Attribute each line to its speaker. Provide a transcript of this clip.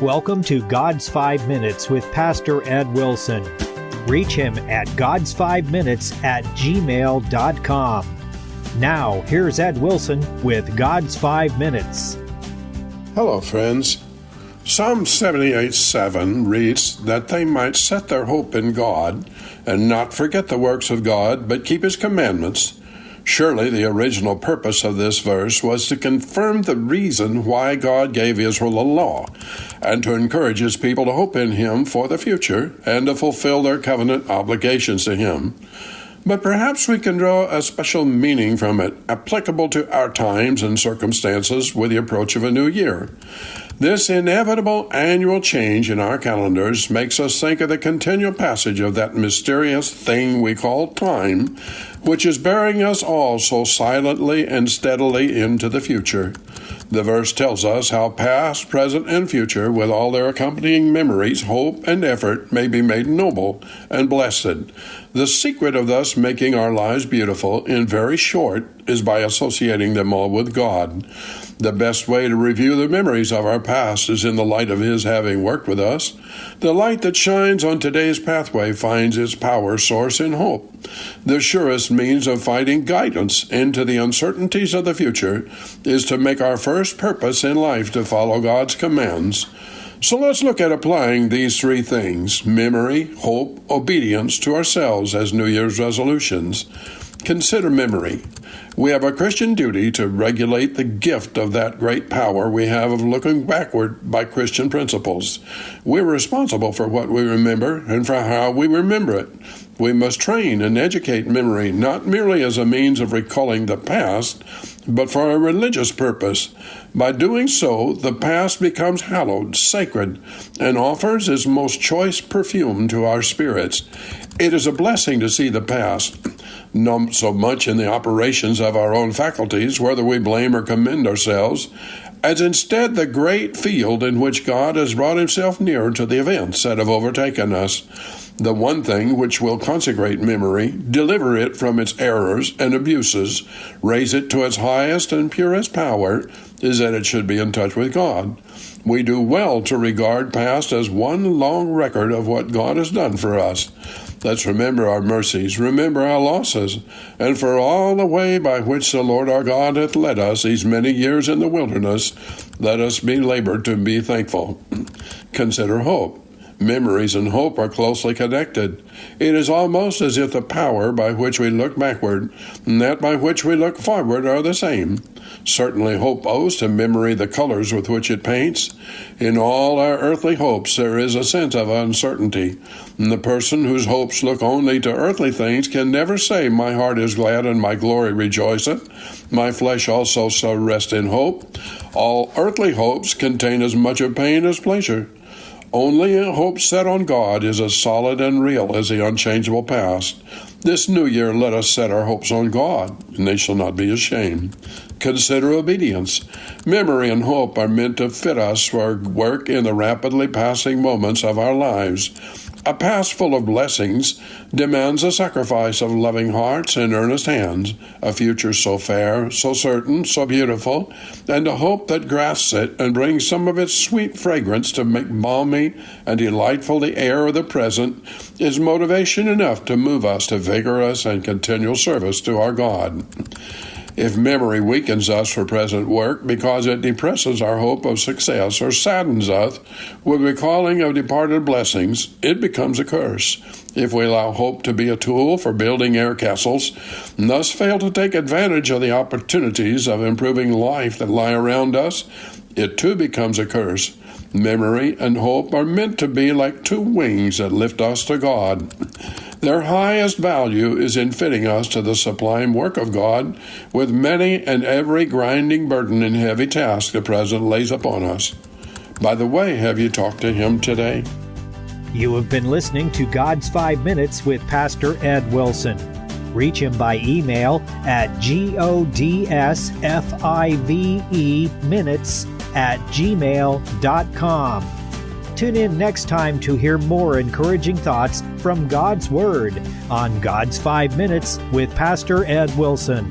Speaker 1: welcome to God's 5 Minutes with Pastor Ed Wilson. Reach him at GodsFiveMinutes@gmail.com. Now, here's Ed Wilson with God's 5 Minutes.
Speaker 2: Hello, friends. Psalm 78:7 reads that they might set their hope in God and not forget the works of God, but keep His commandments. Surely the original purpose of this verse was to confirm the reason why God gave Israel a law, and to encourage His people to hope in Him for the future and to fulfill their covenant obligations to Him. But perhaps we can draw a special meaning from it, applicable to our times and circumstances with the approach of a new year. This inevitable annual change in our calendars makes us think of the continual passage of that mysterious thing we call time, which is bearing us all so silently and steadily into the future. The verse tells us how past, present, and future, with all their accompanying memories, hope, and effort, may be made noble and blessed. The secret of thus making our lives beautiful, in very short, is by associating them all with God. The best way to review the memories of our past is in the light of His having worked with us. The light that shines on today's pathway finds its power source in hope. The surest means of finding guidance into the uncertainties of the future is to make our first purpose in life to follow God's commands. So let's look at applying these three things: memory, hope, obedience, to ourselves as New Year's resolutions. Consider memory. We have a Christian duty to regulate the gift of that great power we have of looking backward by Christian principles. We're responsible for what we remember and for how we remember it. We must train and educate memory not merely as a means of recalling the past, but for a religious purpose. By doing so, the past becomes hallowed, sacred, and offers its most choice perfume to our spirits. It is a blessing to see the past, not so much in the operations of our own faculties, whether we blame or commend ourselves, as instead the great field in which God has brought Himself near to the events that have overtaken us. The one thing which will consecrate memory, deliver it from its errors and abuses, raise it to its highest and purest power, is that it should be in touch with God. We do well to regard past as one long record of what God has done for us. Let's remember our mercies, remember our losses, and for all the way by which the Lord our God hath led us these many years in the wilderness, let us be labored to be thankful. Consider hope. Memories and hope are closely connected. It is almost as if the power by which we look backward and that by which we look forward are the same. Certainly hope owes to memory the colors with which it paints. In all our earthly hopes there is a sense of uncertainty, and the person whose hopes look only to earthly things can never say, "My heart is glad and my glory rejoiceth. My flesh also shall rest in hope." All earthly hopes contain as much of pain as pleasure. Only a hope set on God is as solid and real as the unchangeable past. This new year let us set our hopes on God, and they shall not be ashamed. Consider obedience. Memory and hope are meant to fit us for work in the rapidly passing moments of our lives. A past full of blessings demands a sacrifice of loving hearts and earnest hands, a future so fair, so certain, so beautiful, and a hope that grasps it and brings some of its sweet fragrance to make balmy and delightful the air of the present is motivation enough to move us to vigorous and continual service to our God. If memory weakens us for present work because it depresses our hope of success or saddens us with recalling of departed blessings, it becomes a curse. If we allow hope to be a tool for building air castles, and thus fail to take advantage of the opportunities of improving life that lie around us, it too becomes a curse. Memory and hope are meant to be like two wings that lift us to God. Their highest value is in fitting us to the sublime work of God with many and every grinding burden and heavy task the present lays upon us. By the way, have you talked to Him today?
Speaker 1: You have been listening to God's 5 Minutes with Pastor Ed Wilson. Reach him by email at GodsFiveMinutes@gmail.com. Tune in next time to hear more encouraging thoughts from God's Word on God's 5 Minutes with Pastor Ed Wilson.